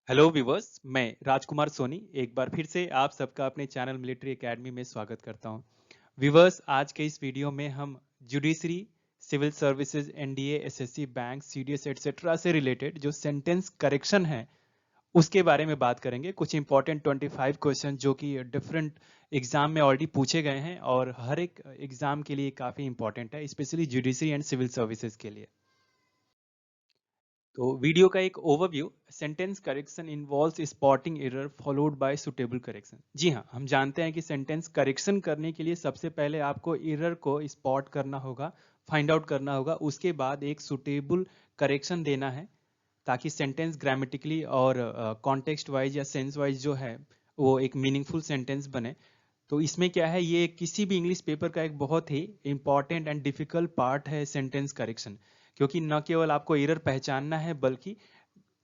Hello viewers, मैं राजकुमार सोनी एक बार फिर से आप सबका अपने चैनल मिलिट्री एकेडमी में स्वागत करता हूं। व्यूवर्स, आज के इस वीडियो में हम judiciary, civil services, NDA, SSC, bank, CDS etcetera से रिलेटेड जो सेंटेंस करेक्शन है उसके बारे में बात करेंगे। कुछ इंपॉर्टेंट 25 क्वेश्चन जो कि डिफरेंट एग्जाम में ऑलरेडी पूछे गए हैं और हर एक एग्जाम के लिए काफ़ी इंपॉर्टेंट है, specially judiciary and civil services के लिए। तो वीडियो का एक overview. Sentence correction involves spotting error followed by suitable correction. जी हाँ, हम जानते हैं कि सेंटेंस करेक्शन करने के लिए सबसे पहले आपको एरर को स्पॉट करना होगा, फाइंड आउट करना होगा, उसके बाद एक सुटेबल करेक्शन देना है ताकि सेंटेंस ग्रामेटिकली और कॉन्टेक्स्ट वाइज या सेंस वाइज जो है वो एक मीनिंगफुल सेंटेंस बने। तो इसमें क्या है, ये किसी भी इंग्लिश पेपर का एक बहुत ही इंपॉर्टेंट एंड डिफिकल्ट पार्ट है सेंटेंस करेक्शन, क्योंकि न केवल आपको एरर पहचानना है बल्कि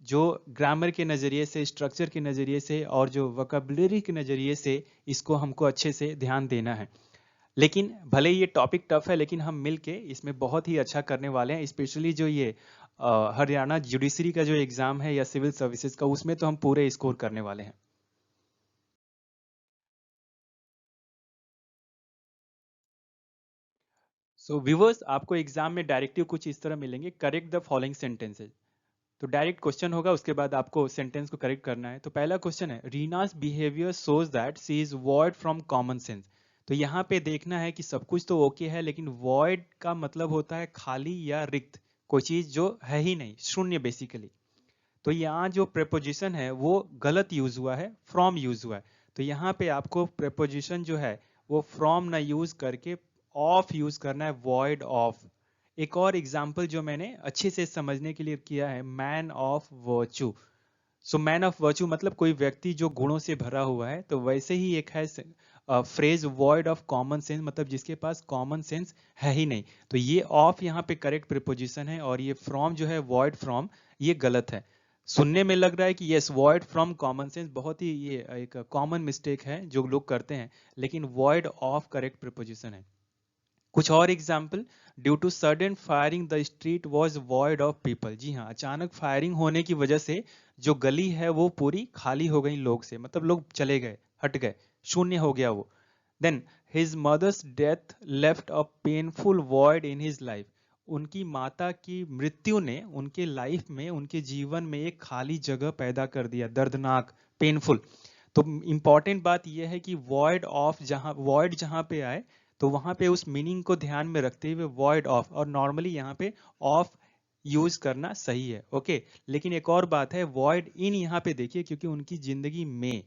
जो ग्रामर के नज़रिए से, स्ट्रक्चर के नज़रिए से और जो वोकैबुलरी के नज़रिए से इसको हमको अच्छे से ध्यान देना है। लेकिन भले ये टॉपिक टफ है, लेकिन हम मिल के इसमें बहुत ही अच्छा करने वाले हैं। स्पेशली जो ये हरियाणा जुडिशरी का जो एग्ज़ाम है या सिविल सर्विसेज का, उसमें तो हम पूरे स्कोर करने वाले हैं। सो व्यूवर्स, आपको एग्जाम में डायरेक्टिव कुछ इस तरह मिलेंगे। Correct the following sentences. तो डायरेक्ट क्वेश्चन होगा, उसके बाद आपको सेंटेंस को करेक्ट करना है। तो पहला क्वेश्चन है, Reena's behaviour shows that she is void from common sense. तो यहाँ पे देखना है कि सब कुछ तो ओके है, लेकिन वॉइड का मतलब होता है खाली या रिक्त, कोई चीज जो है ही नहीं, शून्य बेसिकली। तो यहाँ जो प्रेपोजिशन है वो गलत यूज हुआ है, फ्रॉम यूज हुआ है। तो यहाँ पे आपको प्रेपोजिशन जो है वो फ्रॉम ना यूज करके ऑफ यूज करना है, वॉइड ऑफ। एक और एग्जाम्पल जो मैंने अच्छे से समझने के लिए किया है, man of virtue. So man of virtue मतलब कोई व्यक्ति जो गुणों से भरा हुआ है। तो वैसे ही एक है phrase void of common sense, मतलब जिसके पास कॉमन सेंस है ही नहीं। तो ये ऑफ यहाँ पे करेक्ट प्रिपोजिशन है, और ये फ्रॉम जो है वॉइड फ्रॉम, ये गलत है। सुनने में लग रहा है कि yes void from common sense, बहुत ही ये एक कॉमन मिस्टेक है जो लोग करते हैं, लेकिन वॉइड ऑफ करेक्ट प्रिपोजिशन है। कुछ और example, due to sudden firing the street was void of people. जी हाँ, अचानक फायरिंग होने की वजह से जो गली है वो पूरी खाली हो गई लोग से, मतलब लोग चले गए, हट गए, शून्य हो गया वो। Then his mother's death left a painful void in his life. उनकी माता की मृत्यु ने उनके लाइफ में, उनके जीवन में एक खाली जगह पैदा कर दिया, दर्दनाक, पेनफुल। तो इंपॉर्टेंट बात यह है कि वॉइड ऑफ, जहां वॉइड जहां पे आए तो वहां पे उस मीनिंग को ध्यान में रखते हुए वॉइड ऑफ, और नॉर्मली यहाँ पे ऑफ यूज करना सही है, ओके। लेकिन एक और बात है, वॉइड इन यहाँ पे देखिए, क्योंकि उनकी जिंदगी में,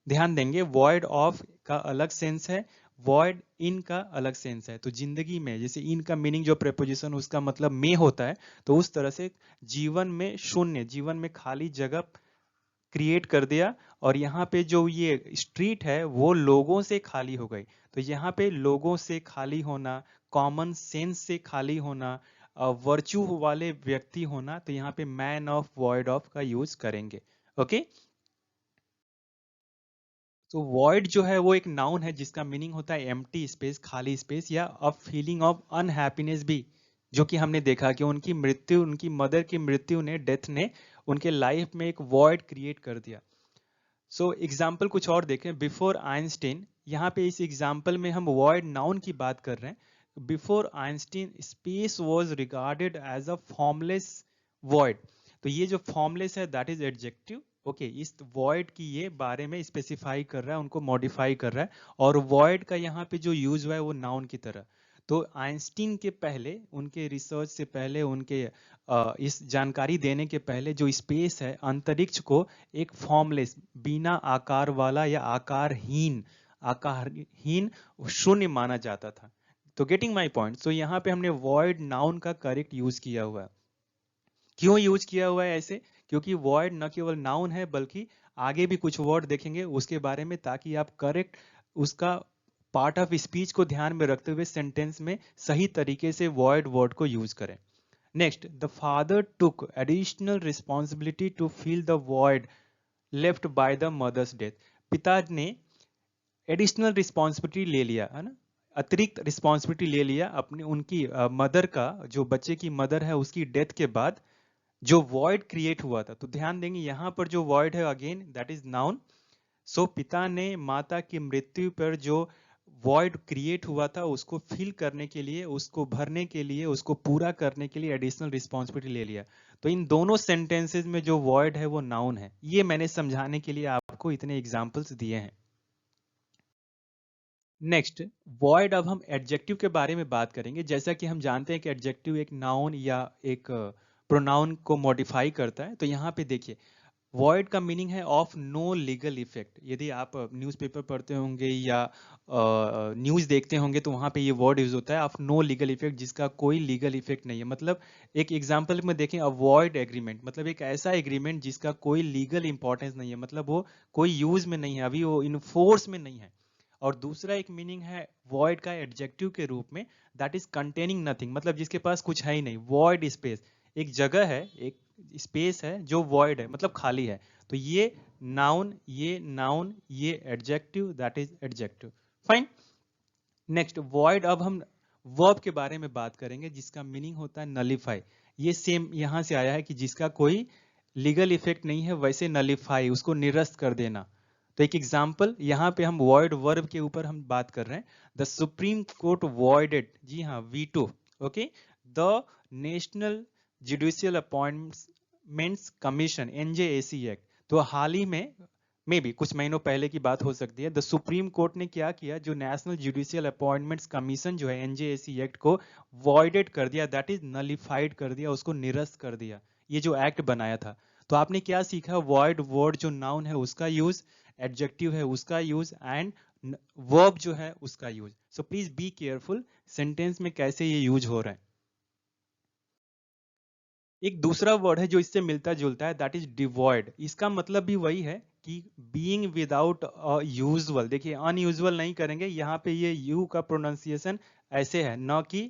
ध्यान देंगे, वॉइड ऑफ का अलग सेंस है, वॉइड इन का अलग सेंस है। तो जिंदगी में, जैसे इन का मीनिंग जो प्रेपोजिशन उसका मतलब में होता है, तो उस तरह से जीवन में शून्य, जीवन में खाली जगह क्रिएट कर दिया। और यहाँ पे जो ये स्ट्रीट है वो लोगों से खाली हो गई। तो यहाँ पे लोगों से खाली होना, कॉमन सेंस से खाली होना, वर्चू वाले व्यक्ति होना, तो यहाँ पे मैन ऑफ वॉइड ऑफ का यूज करेंगे, ओके। तो वॉइड जो है वो एक नाउन है जिसका मीनिंग होता है एम्प्टी स्पेस, खाली स्पेस, या अ फीलिंग ऑफ अनहैप्पीनेस भी, जो कि हमने देखा कि उनकी मृत्यु, उनकी मदर की मृत्यु ने, डेथ ने उनके लाइफ में एक वॉइड क्रिएट कर दिया। सो एग्जाम्पल कुछ और देखें, बिफोर आइंस्टीन, यहाँ पे इस एग्जाम्पल में हम वॉइड नाउन की बात कर रहे हैं। Before Einstein space was regarded as a formless void. तो ये जो फॉर्मलेस है दैट इज एडजेक्टिव, ओके। इस वॉइड की ये बारे में स्पेसिफाई कर रहा है, उनको मॉडिफाई कर रहा है, और वॉइड का यहाँ पे जो यूज हुआ है वो नाउन की तरह। तो आइंस्टीन के पहले, उनके रिसर्च से पहले, उनके इस जानकारी देने के पहले, जो स्पेस है, अंतरिक्ष को एक फॉर्मलेस, बिना आकार वाला या आकारहीन शून्य माना जाता था। तो गेटिंग माय पॉइंट। सो यहाँ पे हमने वॉइड नाउन का करेक्ट यूज किया हुआ है। क्यों यूज किया हुआ है ऐसे? क्योंकि वॉइड न केवल नाउन है बल्कि आगे भी कुछ वर्ड देखेंगे उसके बारे में, ताकि आप करेक्ट उसका पार्ट ऑफ स्पीच को ध्यान में रखते हुए सेंटेंस में सही तरीके से वॉइड वर्ड को यूज करें। Next, the father took additional responsibility to fill the void left by the mother's death. पिता ने एडिशनल रिस्पॉन्सिबिलिटी ले लिया, है ना, अतिरिक्त रिस्पॉन्सिबिलिटी ले लिया अपनी, उनकी मदर का, जो बच्चे की मदर है उसकी डेथ के बाद, जो वॉइड क्रिएट हुआ था, तो ध्यान देंगे यहाँ पर जो वॉइड है अगेन दैट इज नाउन। सो पिता ने माता की मृत्यु पर जो वॉइड क्रिएट हुआ था उसको फिल करने के लिए, उसको भरने के लिए, उसको पूरा करने के लिए एडिशनल रिस्पॉन्सिबिलिटी ले लिया। तो इन दोनों सेंटेंसेस में जो वॉइड है वो नाउन है। ये मैंने समझाने के लिए आपको इतने एग्जाम्पल्स दिए हैं। नेक्स्ट, वॉइड, अब हम एडजेक्टिव के बारे में बात करेंगे। जैसा कि हम जानते हैं कि एडजेक्टिव एक नाउन या एक प्रोनाउन को मॉडिफाई करता है। तो यहाँ पे देखिए, वॉइड का मीनिंग है ऑफ नो लीगल इफेक्ट। यदि आप न्यूज़पेपर पढ़ते होंगे या न्यूज़ देखते होंगे तो वहाँ पे ये वर्ड यूज होता है ऑफ नो लीगल इफेक्ट, जिसका कोई लीगल इफेक्ट नहीं है। मतलब एक एग्जांपल में देखें, अवॉइड एग्रीमेंट मतलब एक ऐसा एग्रीमेंट जिसका कोई लीगल इंपॉर्टेंस नहीं है, मतलब वो कोई यूज में नहीं है, अभी वो इन फोर्स में नहीं है। और दूसरा एक मीनिंग है वॉइड का एडजेक्टिव के रूप में, दैट इज कंटेनिंग नथिंग, मतलब जिसके पास कुछ है ही नहीं। वॉइड स्पेस, एक जगह है, एक स्पेस है जो वॉइड है, मतलब खाली है। तो ये नाउन, ये adjective, that is adjective. Fine. Next, void, अब हम वर्ब के बारे में बात करेंगे जिसका मीनिंग होता है नलिफाई। ये सेम यहां से आया है कि जिसका कोई लीगल इफेक्ट नहीं है, वैसे नलिफाई, उसको निरस्त कर देना। तो एक एग्जाम्पल, यहाँ पे हम वॉइड वर्ब के ऊपर हम बात कर रहे हैं। द सुप्रीम कोर्ट वॉइडेड, जी हाँ, veto, okay, the national judicial appointments commission, NJAC act. तो हाल ही में भी कुछ महीनों पहले की बात हो सकती है, द सुप्रीम कोर्ट ने क्या किया, जो नेशनल जुडिशियल अपॉइंटमेंट्स कमीशन जो है एनजेएसी एक्ट को वॉइडेड कर दिया, दैट इज नलिफाइड कर दिया, उसको निरस्त कर दिया, ये जो एक्ट बनाया था। तो आपने क्या सीखा, वॉइड वर्ड जो नाउन है उसका यूज, एडजेक्टिव है उसका यूज, एंड वर्ब जो है उसका use. So please be careful sentence में कैसे ये यूज हो रहा है। एक दूसरा वर्ड है जो इससे मिलता जुलता है, दैट इज डिवॉइड। इसका मतलब भी वही है कि बीइंग विदाउट यूजुअल। देखिए, अनयूजुअल नहीं करेंगे, यहाँ पे ये यू का प्रोनाउंसिएशन ऐसे है, न कि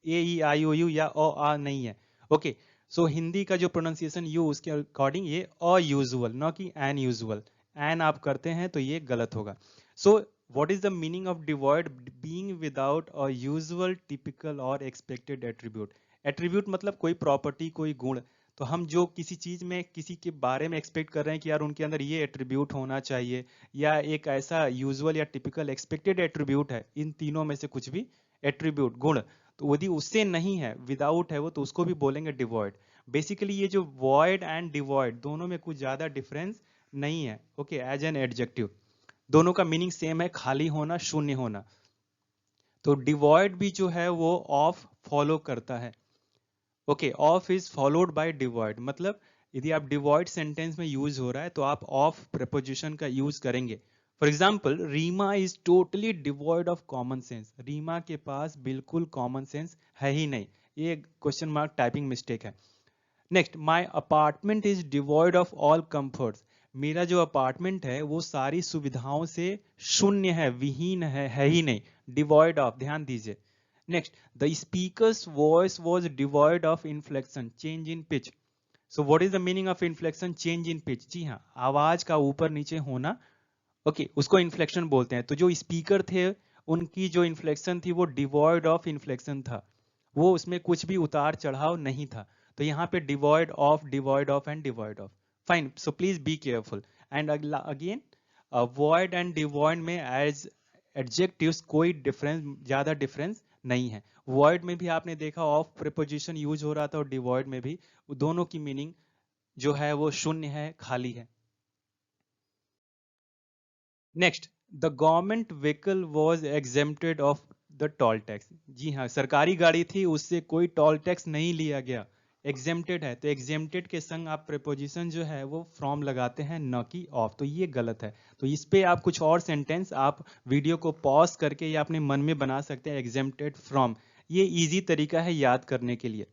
ए ई आई ओ यू या ओ आ नहीं है। ओके, सो हिंदी का जो प्रोनाउंसिएशन यू, उसके अकॉर्डिंग ये अयूजुअल, न कि एन यूजुअल। एन आप करते हैं तो ये गलत होगा। सो what is the meaning of devoid? Being without a usual, typical और एक्सपेक्टेड एट्रीब्यूट। एट्रीब्यूट मतलब कोई प्रॉपर्टी, कोई गुण। तो हम जो किसी चीज में किसी के बारे में एक्सपेक्ट कर रहे हैं कि यार उनके अंदर ये एट्रीब्यूट होना चाहिए, या एक ऐसा यूजुअल या टिपिकल एक्सपेक्टेड एट्रीब्यूट है, इन तीनों में से कुछ भी एट्रीब्यूट, गुण, तो यदि उससे नहीं है, विदाउट है वो, तो उसको भी बोलेंगे डिवॉइड। बेसिकली ये जो वॉइड एंड डिवॉइड दोनों में कुछ ज्यादा डिफरेंस नहीं है। ओके, एज एन एडजेक्टिव दोनों का मीनिंग सेम है, खाली होना, शून्य होना। तो डिवॉइड भी जो है वो ऑफ फॉलो करता है। Okay, of is followed by devoid, मतलब यदि आप डिवॉइड सेंटेंस में यूज हो रहा है तो आप ऑफ प्रेपोजिशन का यूज करेंगे। For example, Reema is totally devoid of common sense. Reema के पास बिल्कुल कॉमन सेंस है ही नहीं। ये क्वेश्चन मार्क टाइपिंग मिस्टेक है। Next, my apartment is devoid of all comforts. मेरा जो अपार्टमेंट है वो सारी सुविधाओं से शून्य है, विहीन है ही नहीं। डिवॉइड ऑफ, ध्यान दीजिए। Next, the speaker's voice was devoid of inflection, change in pitch. So what is the meaning of inflection? Change in pitch, जी हाँ, आवाज का ऊपर नीचे होना। ओके, उसको इन्फ्लेक्शन बोलते हैं। तो जो स्पीकर थे उनकी जो इन्फ्लेक्शन थी वो डिवॉइड ऑफ इन्फ्लेक्शन था, वो उसमें कुछ भी उतार चढ़ाव नहीं था। तो यहाँ पे devoid of and devoid of. Fine, so please be careful. And again, void and devoid में एज एडजेक्टिव्स कोई डिफरेंस, ज्यादा डिफरेंस नहीं है। वॉइड में भी आपने देखा ऑफ प्रीपोजिशन यूज हो रहा था, और डिवॉइड में भी, दोनों की मीनिंग जो है वो शून्य है, खाली है। Next, the government vehicle was exempted of the toll tax. जी हाँ, सरकारी गाड़ी थी, उससे कोई टोल टैक्स नहीं लिया गया, एग्जेम्प्टेड है। तो एग्जेम्प्टेड के संग आप प्रीपोजिशन जो है वो फ्रॉम लगाते हैं, न कि ऑफ, तो ये गलत है। तो इस पे आप कुछ और सेंटेंस आप वीडियो को पॉज करके या अपने मन में बना सकते हैं, एग्जेम्प्टेड फ्रॉम। ये इजी तरीका है याद करने के लिए।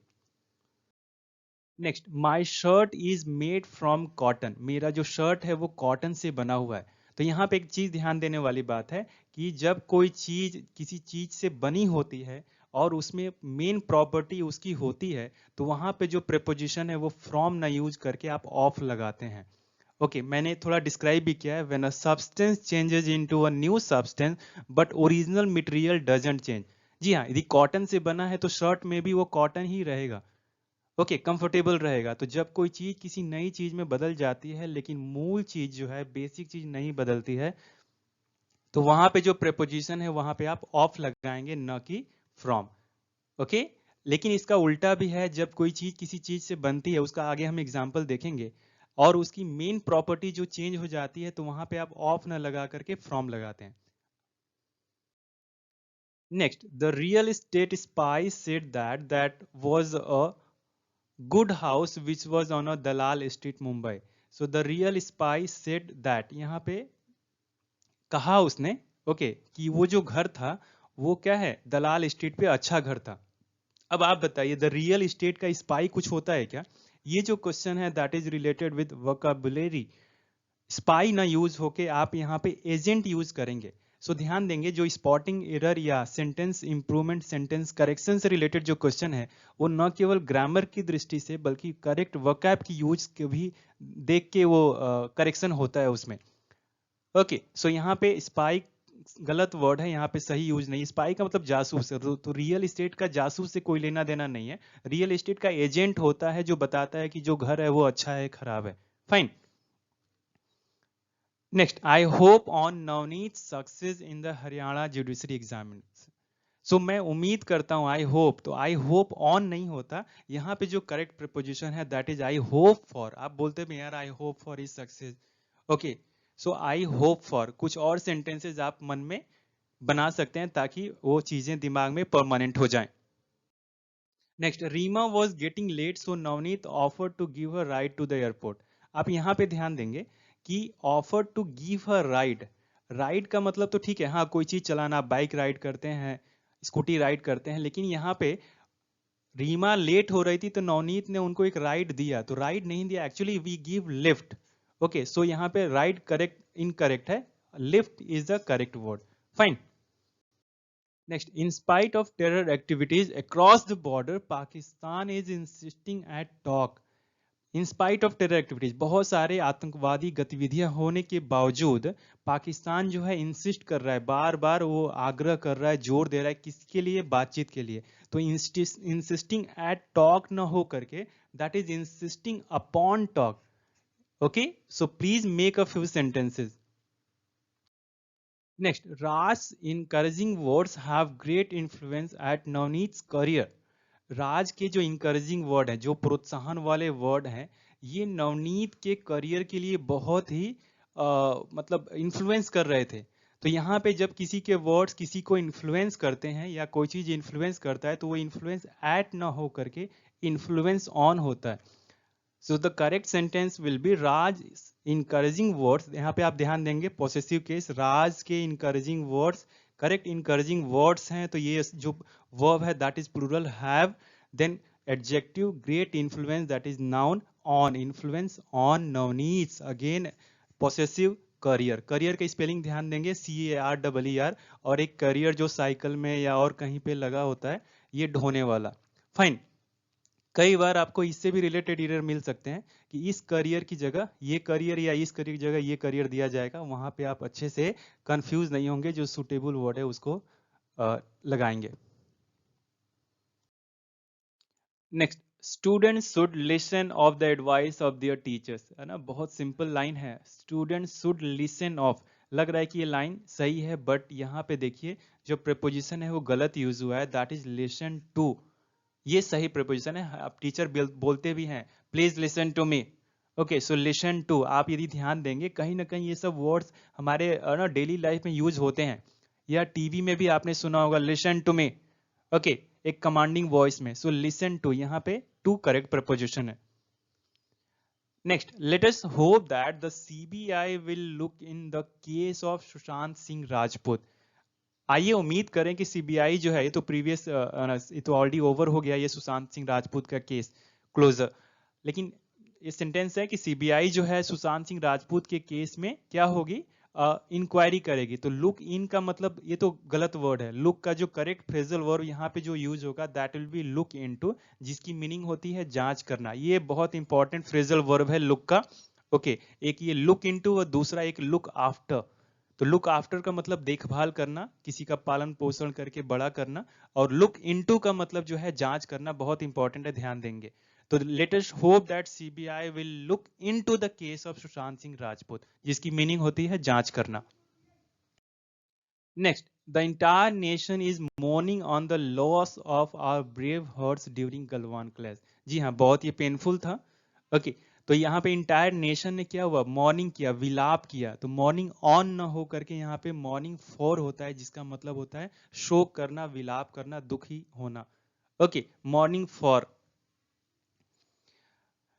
Next, my shirt is made from cotton. मेरा जो शर्ट है वो कॉटन से बना हुआ है। तो यहाँ पे एक चीज ध्यान देने वाली बात है कि जब कोई चीज किसी चीज से बनी होती है और उसमें मेन प्रॉपर्टी उसकी होती है, तो वहां पे जो प्रेपोजिशन है वो फ्रॉम ना यूज करके आप ऑफ लगाते हैं। ओके, मैंने थोड़ा डिस्क्राइब भी किया है, when a substance changes into a new substance but original material doesn't change. जी हाँ, यदि कॉटन से बना है तो शर्ट में भी वो कॉटन ही रहेगा। ओके, कंफर्टेबल रहेगा। तो जब कोई चीज किसी नई चीज में बदल जाती है लेकिन मूल चीज जो है, बेसिक चीज नहीं बदलती है, तो वहां पे जो प्रेपोजिशन है वहां पे आप ऑफ लगाएंगे, न कि फ्रॉम। ओके, लेकिन इसका उल्टा भी है, जब कोई चीज किसी चीज से बनती है, उसका आगे हम एग्जाम्पल देखेंगे, और उसकी मेन प्रॉपर्टी जो चेंज हो जाती है, तो वहां पे आप ऑफ न लगा करके फ्रॉम लगाते हैं। Next, the real estate spy said that was a good house which was on a Dalal street Mumbai. So the real spy said that, यहाँ पे कहा उसने, ओके, कि वो जो घर था वो क्या है, दलाल स्ट्रीट पे अच्छा घर था। अब आप बताइए, द रियल एस्टेट का स्पाई कुछ होता है क्या? ये जो क्वेश्चन है that is related with vocabulary. Spy ना यूज होके आप यहाँ पे एजेंट यूज करेंगे। सो ध्यान देंगे, जो स्पॉटिंग एरर या सेंटेंस इंप्रूवमेंट, सेंटेंस करेक्शन से रिलेटेड जो क्वेश्चन है, वो न केवल ग्रामर की दृष्टि से बल्कि करेक्ट वोकैब की यूज के भी देख के वो करेक्शन होता है उसमें। ओके, सो यहाँ पे स्पाई गलत वर्ड है, यहाँ पे सही यूज नहीं। स्पाई का मतलब जासूस है, तो रियल एस्टेट का जासूस से कोई लेना देना नहीं है। रियल एस्टेट का एजेंट होता है जो बताता है कि जो घर है वो अच्छा है, खराब है। Fine. Next, I hope on Navneet success in the Haryana judiciary examination. So मैं उम्मीद करता हूं, आई होप, तो आई होप ऑन नहीं होता, यहाँ पे जो करेक्ट प्रिपोजिशन है that is I hope for. आप बोलते हैं यार I hope for is success, okay, so I hope for कुछ और सेंटेंसेस आप मन में बना सकते हैं ताकि वो चीजें दिमाग में परमानेंट हो जाएं। Next, Reema was getting late so Navneet offer to give her ride to the airport. आप यहाँ पे ध्यान देंगे कि offer to give her ride, ride का मतलब तो ठीक है, हाँ कोई चीज चलाना, आप बाइक राइड करते हैं, स्कूटी राइड करते हैं, लेकिन यहाँ पे रीमा लेट हो रही थी तो नवनीत ने उनको एक राइड दिया, तो राइड नहीं दिया, actually we give lift. Okay, so यहाँ पे राइड करेक्ट इनकरेक्ट है, lift is the correct word. Fine. Next, in spite of terror activities across the border, Pakistan is insisting at talk. In spite of terror activities, बहुत सारे आतंकवादी गतिविधियां होने के बावजूद पाकिस्तान जो है इंसिस्ट कर रहा है, बार बार वो आग्रह कर रहा है, जोर दे रहा है, किसके लिए, बातचीत के लिए। तो इंसिस्टिंग एट टॉक न हो करके that is insisting upon talk. Okay, so please make a few sentences. Next, Raj's encouraging words have great influence at Navneet's career. राज के जो इंकरेजिंग वर्ड है, जो प्रोत्साहन वाले वर्ड हैं, ये नवनीत के करियर के लिए बहुत ही मतलब इन्फ्लुएंस कर रहे थे। तो यहाँ पे जब किसी के वर्ड्स किसी को इन्फ्लुएंस करते हैं या कोई चीज इन्फ्लुएंस करता है, तो वो इन्फ्लुएंस एट ना हो करके इन्फ्लुएंस ऑन होता है। So the correct sentence will be Raj encouraging words. यहाँ पे आप ध्यान देंगे पॉसेसिव केस, राज के encouraging words, correct encouraging words हैं, तो ये जो वर्ब है that is plural have, then adjective great influence that is noun on, influence on Navneet, again possessive career. Career का स्पेलिंग ध्यान देंगे, CARER, और एक करियर जो साइकिल में या और कहीं पे लगा होता है, ये ढोने वाला। फाइन। कई बार आपको इससे भी रिलेटेड एरर मिल सकते हैं कि इस करियर की जगह ये करियर या इस करियर की जगह ये करियर दिया जाएगा, वहां पे आप अच्छे से कंफ्यूज नहीं होंगे, जो सुटेबल वर्ड है उसको लगाएंगे। Next, students should listen of the advice of their teachers, है ना, बहुत सिंपल लाइन है, स्टूडेंट्स शुड लिसन ऑफ। लग रहा है कि ये लाइन सही है, बट यहाँ पे देखिए जो प्रेपोजिशन है वो गलत यूज हुआ है, दैट इज लिसन टू। ये सही प्रीपोजिशन है, आप टीचर बोलते भी हैं please listen to me. Okay, so listen to, आप यदि ध्यान देंगे कहीं ना कहीं ये सब वर्ड्स हमारे ना डेली लाइफ में यूज होते हैं, या टीवी में भी आपने सुना होगा लिसन टू मी। ओके, एक कमांडिंग वॉइस में, सो लिसन टू, यहाँ पे टू करेक्ट प्रपोजिशन है। Next, late us hope that the CBI will look in the case of Sushant Singh Rajput. आइए उम्मीद करें कि सीबीआई जो है, ये तो प्रीवियस, ये तो ऑलरेडी ओवर हो गया ये सुशांत सिंह राजपूत का केस क्लोजर, लेकिन ये सेंटेंस है कि सीबीआई जो है सुशांत सिंह राजपूत के केस में क्या होगी, इंक्वायरी करेगी। तो लुक इन का मतलब ये तो गलत वर्ड है, लुक का जो करेक्ट फ्रेजल वर्ड यहाँ पे जो यूज होगा that will be look into, जिसकी मीनिंग होती है जांच करना। ये बहुत इंपॉर्टेंट फ्रेजल वर्ब है लुक का। ओके, एक ये लुक इनटू और दूसरा एक लुक आफ्टर। तो लुक आफ्टर का मतलब देखभाल करना, किसी का पालन पोषण करके बड़ा करना, और लुक इनटू का मतलब जो है जांच करना, बहुत इंपॉर्टेंट है, ध्यान देंगे। तो let us hope that CBI will look into the case of Sushant Singh Rajput, जिसकी मीनिंग होती है जांच करना। Next, the entire nation is mourning on the loss of our brave hearts during Galwan clash. जी हाँ, बहुत ये पेनफुल था। ओके, तो यहाँ पे इंटायर नेशन ने क्या हुआ, मॉर्निंग किया, विलाप किया। तो मॉर्निंग ऑन न हो करके यहाँ पे मॉर्निंग फॉर होता है, जिसका मतलब होता है शोक करना, विलाप करना, दुखी होना। Okay, morning for.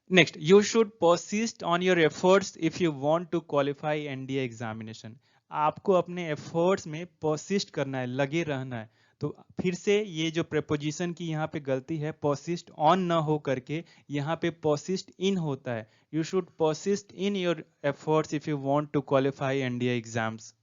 Next, you should persist on your efforts if you want to qualify NDA examination। आपको अपने efforts में persist करना है, लगे रहना है। तो फिर से ये जो preposition की यहाँ पे गलती है, persist on ना हो करके यहाँ पे persist in होता है। You should persist in your efforts if you want to qualify NDA exams।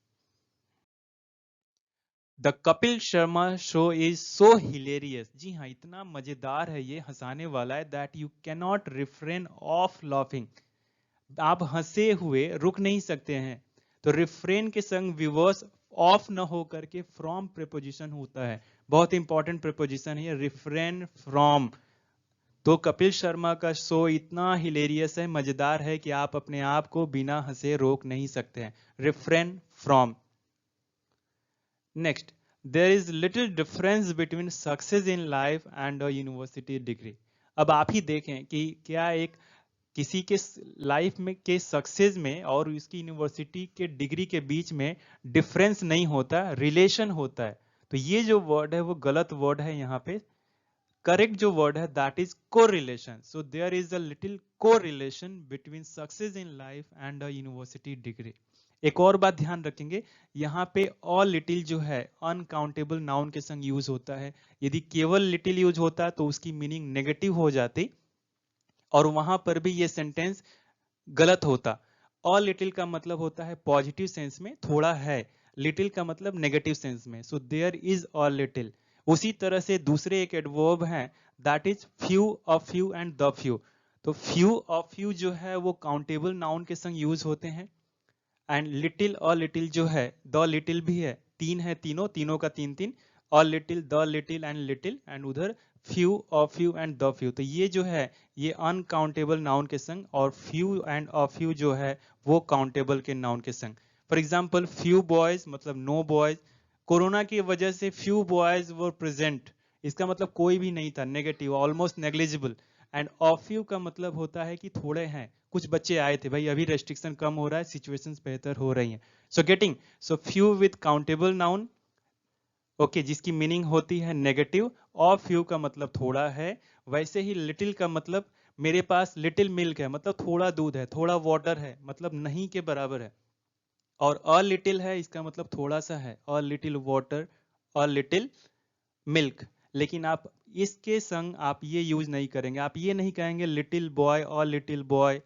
The Kapil Sharma show is so hilarious. जी हाँ, इतना मजेदार है ये, हंसाने वाला है, that you can not refrain of laughing. आप हंसे हुए रुक नहीं सकते हैं। तो रिफ्रेन के संग विवर्स ऑफ न हो करके फ्रॉम प्रेपोजिशन होता है। बहुत इंपॉर्टेंट प्रेपोजिशन है रिफ्रेन फ्रॉम। तो कपिल शर्मा का शो इतना हिलेरियस है, मजेदार है कि आप अपने आप को बिना हंसे रोक नहीं सकते हैं। Refrain from. Next, there is little difference between success in life and a university degree। अब आप ही देखें कि क्या एक किसी के लाइफ में के सक्सेस में और उसकी यूनिवर्सिटी के डिग्री के बीच में डिफरेंस नहीं होता, रिलेशन होता है। तो ये जो वर्ड है वो गलत वर्ड है यहाँ पे। करेक्ट जो वर्ड है that is correlation. So there is a little correlation between success in life and a university degree. एक और बात ध्यान रखेंगे, यहाँ पे ऑल लिटिल जो है अनकाउंटेबल नाउन के संग यूज होता है। यदि केवल लिटिल यूज होता तो उसकी मीनिंग नेगेटिव हो जाती और वहां पर भी ये सेंटेंस गलत होता। ऑल लिटिल का मतलब होता है पॉजिटिव सेंस में थोड़ा है, लिटिल का मतलब नेगेटिव सेंस में। So there is all little. उसी तरह से दूसरे एक एडवर्ब है that is few, a few and the few. तो फ्यू और फ्यू जो है वो काउंटेबल नाउन के संग यूज होते हैं। एंड लिटिल और लिटिल जो है, द लिटिल भी है, तीन है, तीनों तीनों का तीन तीन, और little, the little and little, and उधर फ्यू और फ्यू एंड द फ्यू। तो ये जो है ये अनकाउंटेबल नाउन के संग, और फ्यू एंड अ फ्यू जो है वो काउंटेबल के नाउन के संग। फॉर एग्जाम्पल, फ्यू बॉयज मतलब नो बॉयज। कोरोना की वजह से फ्यू बॉयज वर प्रेजेंट, इसका मतलब कोई भी नहीं था, negative, almost negligible. End of you का मतलब होता है कि थोड़े हैं, कुछ बच्चे आए थे भाई, अभी रेस्ट्रिक्शन कम हो रहा है, सिचुएशंस बेहतर हो रही हैं। So getting, so few with countable noun, okay, जिसकी मीनिंग होती है नेगेटिव। ऑफ यू का मतलब थोड़ा है। वैसे ही लिटिल का मतलब मेरे पास लिटिल मिल्क है, मतलब थोड़ा दूध है, थोड़ा वाटर है, मतलब नहीं के बराबर है। और अ लिटिल है, इसका मतलब थोड़ा सा है, a little water, a little milk. लेकिन आप इसके संग आप ये यूज नहीं करेंगे, आप ये नहीं कहेंगे लिटिल बॉय और लिटिल बॉय,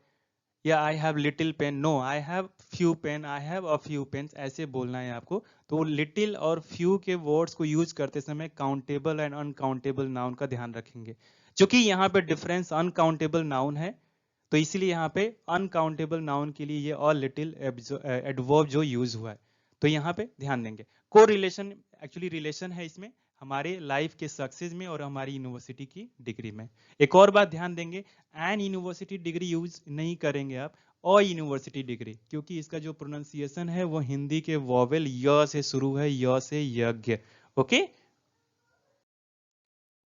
या I have little pen. No, I have few pen, I have a few pens, ऐसे बोलना है आपको। तो लिटिल और फ्यू के वर्ड्स को यूज करते समय काउंटेबल एंड अनकाउंटेबल नाउन का ध्यान रखेंगे। क्योंकि यहाँ पे डिफरेंस अनकाउंटेबल नाउन है, तो इसीलिए यहाँ पे अनकाउंटेबल नाउन के लिए ये ऑल लिटिल एडवर्ब जो यूज हुआ है, तो यहाँ पे ध्यान देंगे। को रिलेशन, एक्चुअली रिलेशन है इसमें हमारे लाइफ के सक्सेस में और हमारी यूनिवर्सिटी की डिग्री में। एक और बात ध्यान देंगे, एन यूनिवर्सिटी डिग्री यूज नहीं करेंगे आप, और यूनिवर्सिटी डिग्री, क्योंकि इसका जो प्रोनाउंसिएशन है वो हिंदी के वॉवेल य से शुरू है, य से यज्ञ। Okay.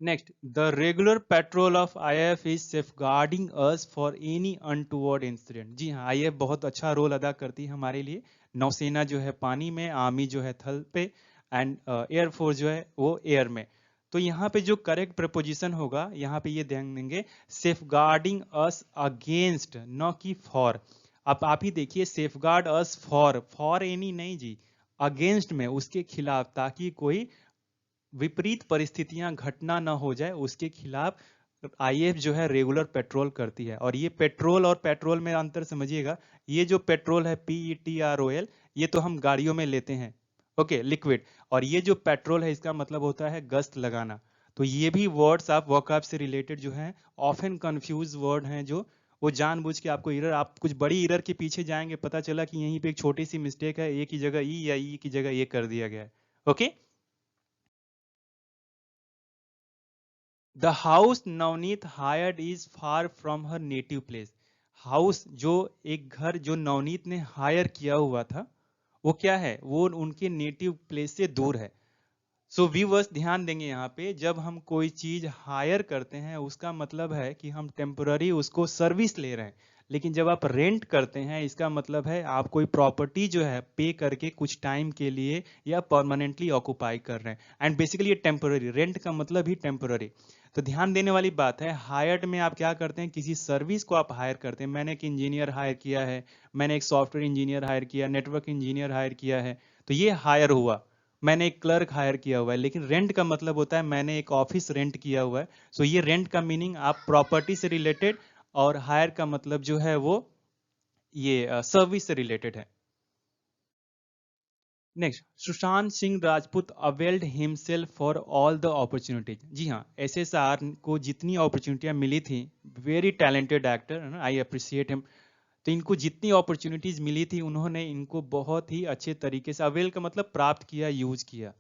Next, the regular patrol of IAF is safeguarding us for any untoward incident। जी हाँ, IAF बहुत अच्छा रोल अदा करती है हमारे लिए। नौसेना जो है पानी में, आर्मी जो है थल पे, एंड एयरफोर्स जो है वो एयर में। तो यहाँ पे जो करेक्ट प्रपोजिशन होगा, यहाँ पे ये ध्यान देंगे, सेफगार्डिंग अस अगेंस्ट, न कि फॉर। अब आप ही देखिए, सेफगार्ड अस फॉर एनी नहीं जी, अगेंस्ट में, उसके खिलाफ, ताकि कोई विपरीत परिस्थितियां घटना न हो जाए, उसके खिलाफ आईएएफ जो है रेगुलर पेट्रोल करती है। और ये पेट्रोल और पेट्रोल में अंतर समझिएगा, ये जो पेट्रोल है PETROL, ये तो हम गाड़ियों में लेते हैं, ओके, लिक्विड। और ये जो पेट्रोल है इसका मतलब होता है गश्त लगाना। तो ये भी वर्ड्स आप वोकैब से रिलेटेड जो है ऑफन कंफ्यूज वर्ड हैं, जो वो जानबूझ के आपको इरर, आप कुछ बड़ी इरर के पीछे जाएंगे, पता चला कि यहीं पे एक छोटी सी मिस्टेक है, ए की जगह ई या ई की जगह ए कर दिया गया है। Okay. The house Navneet hired is far from her native place. House जो एक घर जो नवनीत ने हायर किया हुआ था वो क्या है, वो उनके नेटिव प्लेस से दूर है। सो व्यूअर्स ध्यान देंगे यहाँ पे, जब हम कोई चीज हायर करते हैं उसका मतलब है कि हम टेम्पररी उसको सर्विस ले रहे हैं। लेकिन जब आप रेंट करते हैं इसका मतलब है आप कोई प्रॉपर्टी जो है पे करके कुछ टाइम के लिए या परमानेंटली ऑक्युपाई कर रहे हैं। एंड बेसिकली ये टेम्पररी, रेंट का मतलब ही टेम्पररी। तो ध्यान देने वाली बात है, हायर्ड में आप क्या करते हैं, किसी सर्विस को आप हायर करते हैं। मैंने एक इंजीनियर हायर किया है, मैंने एक सॉफ्टवेयर इंजीनियर हायर किया, नेटवर्क इंजीनियर हायर किया है, तो ये हायर हुआ। मैंने एक क्लर्क हायर किया हुआ है। लेकिन रेंट का मतलब होता है मैंने एक ऑफिस रेंट किया हुआ है। सो ये रेंट का मीनिंग आप प्रॉपर्टी से रिलेटेड, और हायर का मतलब जो है वो ये सर्विस से रिलेटेड है। Next, Sushant Singh Rajput availed himself for all the opportunities. जी हाँ, एसएसआर को जितनी अपॉर्चुनिटियां मिली थी, वेरी टैलेंटेड एक्टर है ना, आई अप्रिशिएट हिम। तो इनको जितनी अपॉर्चुनिटीज मिली थी उन्होंने इनको बहुत ही अच्छे तरीके से, अवेल का मतलब प्राप्त किया, यूज किया।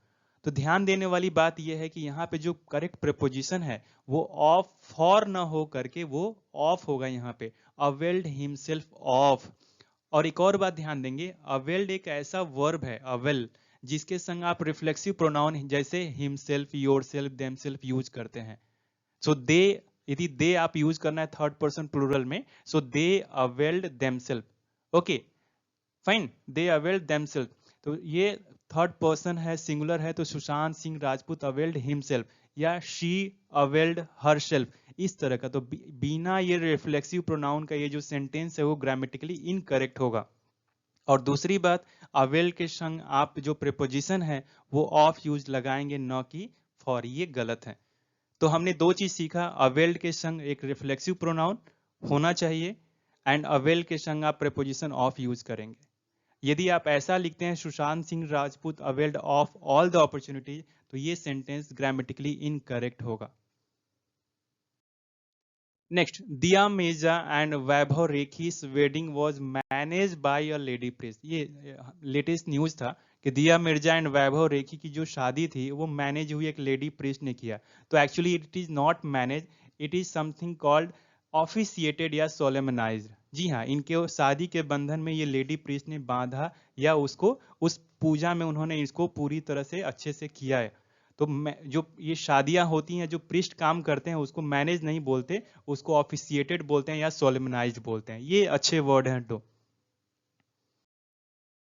तो ध्यान देने वाली बात यह है कि यहाँ पे जो करेक्ट प्रेपोजिशन है वो ऑफ, फॉर ना हो करके वो ऑफ होगा यहाँ पे, अवेल्ड हिमसेल्फ ऑफ। और एक और बात ध्यान देंगे, अवेल्ड एक ऐसा वर्ब है, अवेल, जिसके संग आप रिफ्लेक्सिव प्रोनाउन जैसे हिमसेल्फ, योरसेल्फ, देमसेल्फ यूज करते हैं। सो दे, यदि दे आप यूज करना है थर्ड पर्सन प्लूरल में, सो दे अवेल्ड देमसेल्फ। ओके फाइन, दे अवेल्ड देमसेल्फ। तो ये थर्ड पर्सन है, सिंगुलर है, तो सुशांत सिंह राजपूत अवेल्ड हिमसेल्फ, या शी अवेल्ड हरसेल्फ, इस तरह का। तो बिना ये रिफ्लेक्सिव प्रोनाउन का ये जो सेंटेंस है वो ग्रामेटिकली इनकरेक्ट होगा। और दूसरी बात, अवेल के संग आप जो प्रेपोजिशन है वो ऑफ यूज लगाएंगे, न कि फॉर, ये गलत है। तो हमने दो चीज सीखा, अवेल्ड के संग एक रिफ्लेक्सिव प्रोनाउन होना चाहिए, एंड अवेल के संग आप प्रेपोजिशन ऑफ यूज करेंगे। यदि आप ऐसा लिखते हैं Sushant Singh Rajput availed of all the opportunities, तो ये सेंटेंस ग्रामेटिकली इनकरेक्ट होगा। Next, Dia Mirza and Vaibhav Rekhi's wedding was manage by a lady priest. ये लेटेस्ट न्यूज था कि दिया मिर्जा एंड वैभव रेखी की जो शादी थी वो मैनेज हुई, एक लेडी प्रिस्ट ने किया। तो actually it is not manage, it is something called officiated या सोलेमनाइज्ड। जी हाँ, इनके शादी के बंधन में ये लेडी प्रिस्ट ने बांधा, या उसको उस पूजा में उन्होंने इसको पूरी तरह से अच्छे से किया है। तो जो ये शादियां होती हैं, जो प्रिस्ट काम करते हैं उसको मैनेज नहीं बोलते, उसको ऑफिशिएटेड बोलते हैं या सोलेमनाइज्ड बोलते हैं। ये अच्छे वर्ड हैं। तो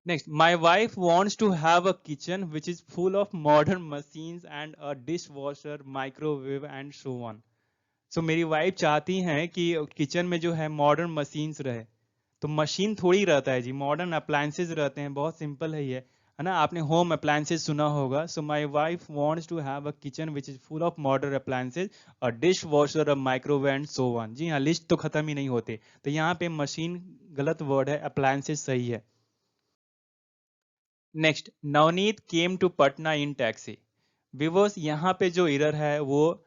next, my wife wants to have a kitchen which is full of modern machines and a dish washer, microwave and so on. So मेरी वाइफ चाहती हैं कि किचन में जो है मॉडर्न मशीन्स रहे। तो मशीन थोड़ी रहता है जी, मॉडर्न अप्लायंसेज रहते हैं, बहुत सिंपल है ये, है ना। आपने होम अप्लायंसेज सुना होगा। So my wife wants to have a kitchen which is full of modern appliances, a dish washer, a microwave and so on. जी हाँ, लिस्ट तो खत्म ही नहीं होते। तो यहाँ पे मशीन गलत वर्ड है, अप्लायंसेज सही है। Next, Navneet came to Patna in taxi. Viewers, यहाँ पे जो एरर है वो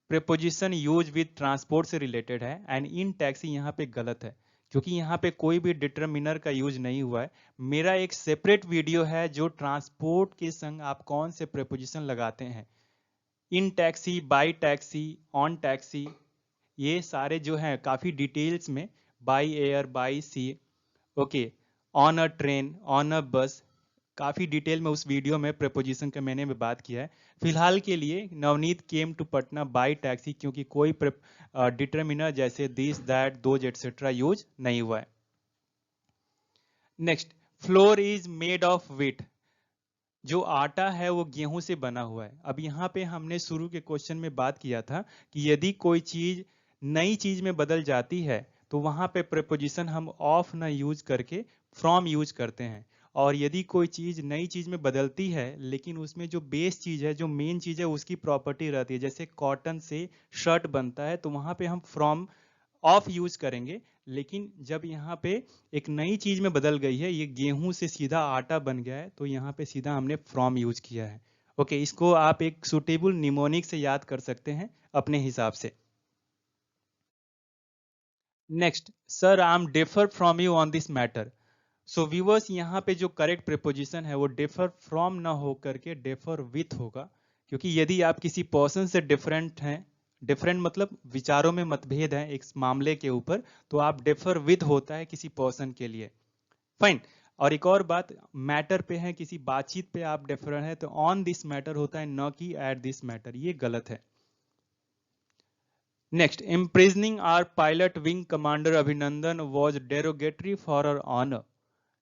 प्रेपोजिशन यूज विद ट्रांसपोर्ट से रिलेटेड है, एंड इन टैक्सी यहाँ पे गलत है, क्योंकि यहाँ पे कोई भी डिटरमिनर का यूज नहीं हुआ है। मेरा एक सेपरेट वीडियो है जो ट्रांसपोर्ट के संग आप कौन से प्रेपोजिशन लगाते हैं, in taxi, by taxi, on taxi, ये सारे जो हैं काफी डिटेल्स में, by air, by sea, okay, on a train, on a bus, काफी डिटेल में उस वीडियो में प्रेपोजिशन का मैंने भी बात किया है। फिलहाल के लिए Navneet came to Patna by taxi, क्योंकि कोई डिटरमिनर जैसे this, that, those etcetera use नहीं हुआ है। Next, flour is made of wheat. जो आटा है वो गेहूं से बना हुआ है। अब यहाँ पे हमने शुरू के क्वेश्चन में बात किया था कि यदि कोई चीज नई चीज में बदल जाती है तो वहां पे प्रेपोजिशन हम ऑफ ना यूज करके फ्रॉम यूज करते हैं। और यदि कोई चीज नई चीज में बदलती है लेकिन उसमें जो बेस चीज है, जो मेन चीज है, उसकी प्रॉपर्टी रहती है, जैसे कॉटन से शर्ट बनता है, तो वहां पे हम फ्रॉम ऑफ यूज करेंगे। लेकिन जब यहाँ पे एक नई चीज में बदल गई है, ये गेहूं से सीधा आटा बन गया है, तो यहाँ पे सीधा हमने फ्रॉम यूज किया है। ओके, इसको आप एक सुटेबल निमोनिक से याद कर सकते हैं अपने हिसाब से। Next, sir I am differ from you on this matter. So viewers, यहाँ पे जो करेक्ट प्रिपोजिशन है वो डिफर फ्रॉम ना हो करके डिफर विथ होगा, क्योंकि यदि आप किसी पर्सन से डिफरेंट हैं, डिफरेंट मतलब विचारों में मतभेद है एक मामले के ऊपर, तो आप डिफर विद होता है किसी पर्सन के लिए। फाइन। और एक और बात, मैटर पे है, किसी बातचीत पे आप डिफर है तो ऑन दिस मैटर होता है, न कि एट दिस मैटर, ये गलत है। Next, imprisoning our pilot wing commander Abhinandan was derogatory for our honour.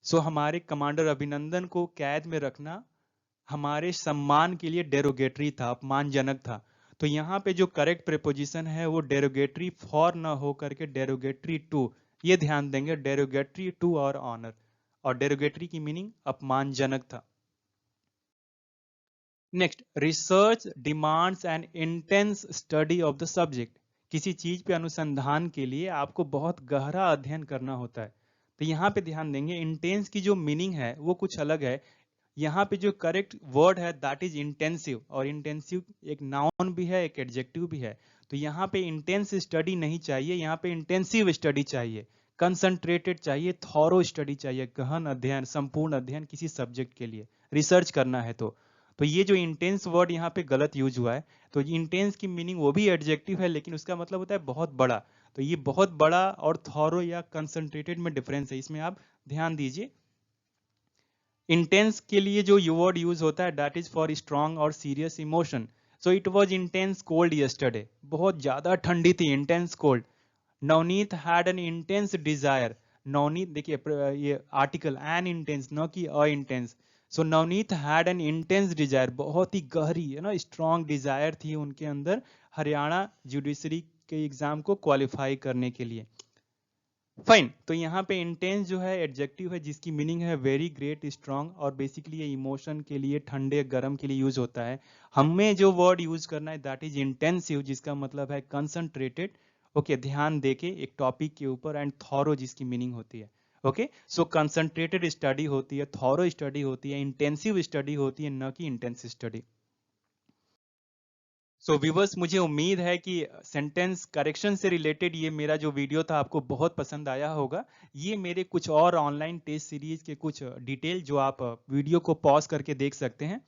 So हमारे कमांडर अभिनंदन को कैद में रखना हमारे सम्मान के लिए डेरोगेटरी था, अपमानजनक था। तो यहाँ पे जो करेक्ट प्रेपोजिशन है वो डेरोगेटरी फॉर ना हो करके डेरोगेटरी टू, ये ध्यान देंगे, डेरोगेटरी टू और ऑनर, और डेरोगेटरी की मीनिंग अपमानजनक था। Next, research demands N intense study of the subject. किसी चीज पे अनुसंधान के लिए आपको बहुत गहरा अध्ययन करना होता है। तो यहाँ पे ध्यान देंगे, इंटेंस की जो मीनिंग है वो कुछ अलग है। यहाँ पे जो करेक्ट वर्ड है दैट इज इंटेंसिव, और इंटेंसिव एक नाउन भी है एक एडजेक्टिव भी है। तो यहाँ पे इंटेंस स्टडी नहीं चाहिए, यहाँ पे इंटेंसिव स्टडी चाहिए, कंसंट्रेटेड चाहिए, थॉरो स्टडी चाहिए, गहन अध्ययन, संपूर्ण अध्ययन किसी सब्जेक्ट के लिए रिसर्च करना है। तो ये जो इंटेंस वर्ड यहाँ पे गलत यूज हुआ है। तो इंटेंस की मीनिंग वो भी एडजेक्टिव है लेकिन उसका मतलब होता है बहुत बड़ा। तो ये बहुत बड़ा और थॉरो या कंसंट्रेटेड में डिफरेंस है, इसमें आप ध्यान दीजिए। इंटेंस के लिए जो वर्ड यूज होता है दैट इज फॉर स्ट्रॉन्ग और serious emotion. So it was intense cold yesterday, बहुत ज्यादा ठंडी थी, intense cold. Navneet had an intense desire. Navneet देखिए ये आर्टिकल एन इंटेंस, न कि a intense. So Navneet had an intense desire, बहुत ही गहरी है ना स्ट्रॉन्ग डिजायर थी उनके अंदर हरियाणा जुडिशरी के एग्जाम को क्वालिफाई करने के लिए। फाइन। तो यहाँ पे इंटेंस जो है एडजेक्टिव है जिसकी मीनिंग है वेरी ग्रेट स्ट्रांग, और बेसिकली ये इमोशन के लिए, ठंडे गर्म के लिए यूज होता है। हमें जो वर्ड यूज करना है दैट इज इंटेंसिव, जिसका मतलब है कंसंट्रेटेड। ओके, ध्यान देके एक टॉपिक के ऊपर, एंड थॉरो जिसकी मीनिंग होती है। ओके, सो कंसंट्रेटेड स्टडी होती है, थॉरो स्टडी होती है, इंटेंसिव स्टडी होती है, न कि इंटेंस स्टडी। सो व्यूवर्स, मुझे उम्मीद है कि सेंटेंस करेक्शन से रिलेटेड ये मेरा जो वीडियो था आपको बहुत पसंद आया होगा। ये मेरे कुछ और ऑनलाइन टेस्ट सीरीज के कुछ डिटेल जो आप वीडियो को पॉज करके देख सकते हैं।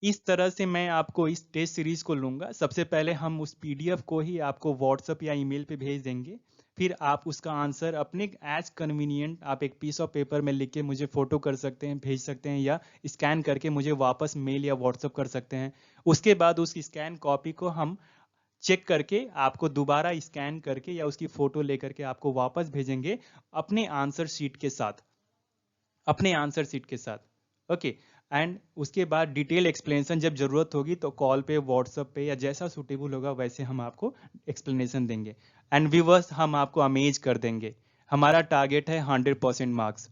इस तरह से मैं आपको इस टेस्ट सीरीज को लूंगा। सबसे पहले हम उस पीडीएफ को ही आपको व्हाट्सएप या ईमेल पे भेज देंगे, फिर आप उसका आंसर अपने एज कन्वीनियंट आप एक पीस ऑफ पेपर में लिख के मुझे फोटो कर सकते हैं, भेज सकते हैं, या स्कैन करके मुझे वापस मेल या व्हाट्सएप कर सकते हैं। उसके बाद उस स्कैन कॉपी को हम चेक करके आपको दोबारा स्कैन करके या उसकी फोटो लेकर के आपको वापस भेजेंगे अपने आंसर शीट के साथ, अपने आंसर शीट के साथ। ओके, एंड उसके बाद डिटेल एक्सप्लेनेशन जब जरूरत होगी तो कॉल पे, व्हाट्सएप पे, या जैसा सुटेबल होगा वैसे हम आपको एक्सप्लेनेशन देंगे। एंड व्यूवर्स, हम आपको अमेज कर देंगे। हमारा टारगेट है 100% मार्क्स।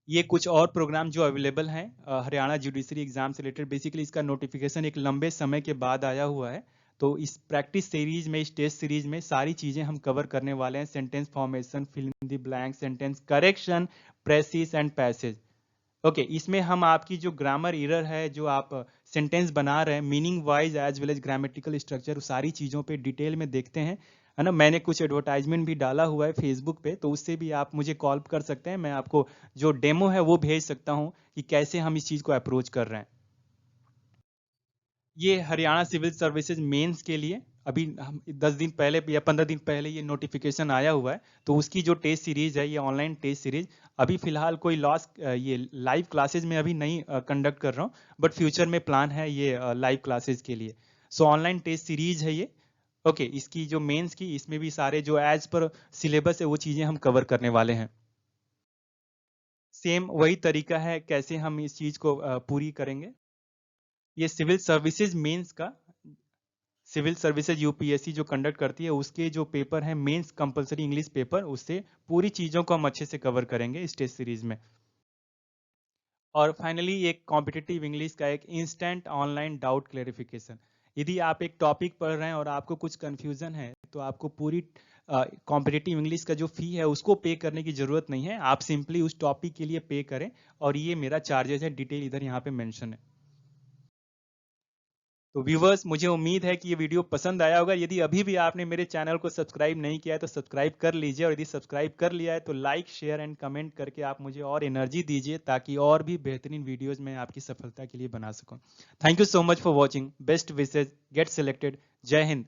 ये कुछ और प्रोग्राम जो अवेलेबल हैं हरियाणा जुडिशरी एग्जाम से रिलेटेड, बेसिकली इसका नोटिफिकेशन एक लंबे समय के बाद आया हुआ है। तो इस प्रैक्टिस सीरीज में, इस टेस्ट सीरीज में सारी चीजें हम कवर करने वाले हैं। Sentence formation, fill in the blank, sentence correction, precis and passage. Okay, इसमें हम आपकी जो ग्रामर एरर है, जो आप सेंटेंस बना रहे हैं, meaning wise as well as grammatical structure, सारी चीजों पे डिटेल में देखते हैं, है ना। मैंने कुछ एडवर्टाइजमेंट भी डाला हुआ है फेसबुक पे, तो उससे भी आप मुझे कॉल कर सकते हैं। मैं आपको जो डेमो है वो भेज सकता हूँ कि कैसे हम इस चीज को अप्रोच कर रहे हैं। ये हरियाणा सिविल सर्विसेज मेंस के लिए अभी हम 10 दिन पहले या 15 दिन पहले ये नोटिफिकेशन आया हुआ है। तो उसकी जो टेस्ट सीरीज है, ये ऑनलाइन टेस्ट सीरीज, अभी फिलहाल कोई लॉस ये लाइव क्लासेज में अभी नहीं कंडक्ट कर रहा हूँ, बट फ्यूचर में प्लान है ये लाइव क्लासेज के लिए। सो ऑनलाइन टेस्ट सीरीज है ये। ओके, इसकी जो मेंस की, इसमें भी सारे जो एज पर सिलेबस है वो चीजें हम कवर करने वाले हैं। सेम वही तरीका है कैसे हम इस चीज को पूरी करेंगे। ये सिविल सर्विसेज मेंस का, सिविल सर्विसेज यूपीएससी जो कंडक्ट करती है उसके जो पेपर है मेंस कंपलसरी इंग्लिश पेपर, उससे पूरी चीजों को हम अच्छे से कवर करेंगे इस टेस्ट सीरीज में। और फाइनली एक कॉम्पिटिटिव इंग्लिश का एक इंस्टेंट ऑनलाइन डाउट क्लेरिफिकेशन। यदि आप एक टॉपिक पढ़ रहे हैं और आपको कुछ कंफ्यूजन है तो आपको पूरी कॉम्पिटिटिव इंग्लिश का जो फी है उसको पे करने की जरूरत नहीं है, आप सिंपली उस टॉपिक के लिए पे करें। और ये मेरा चार्जेस है, डिटेल इधर यहाँ पे मेंशन है। तो व्यूवर्स, मुझे उम्मीद है कि ये वीडियो पसंद आया होगा। यदि अभी भी आपने मेरे चैनल को सब्सक्राइब नहीं किया है तो सब्सक्राइब कर लीजिए, और यदि सब्सक्राइब कर लिया है तो लाइक, शेयर एंड कमेंट करके आप मुझे और एनर्जी दीजिए, ताकि और भी बेहतरीन वीडियोज मैं आपकी सफलता के लिए बना सकूं। Thank you so much for watching. Best wishes, get selected. जय हिंद।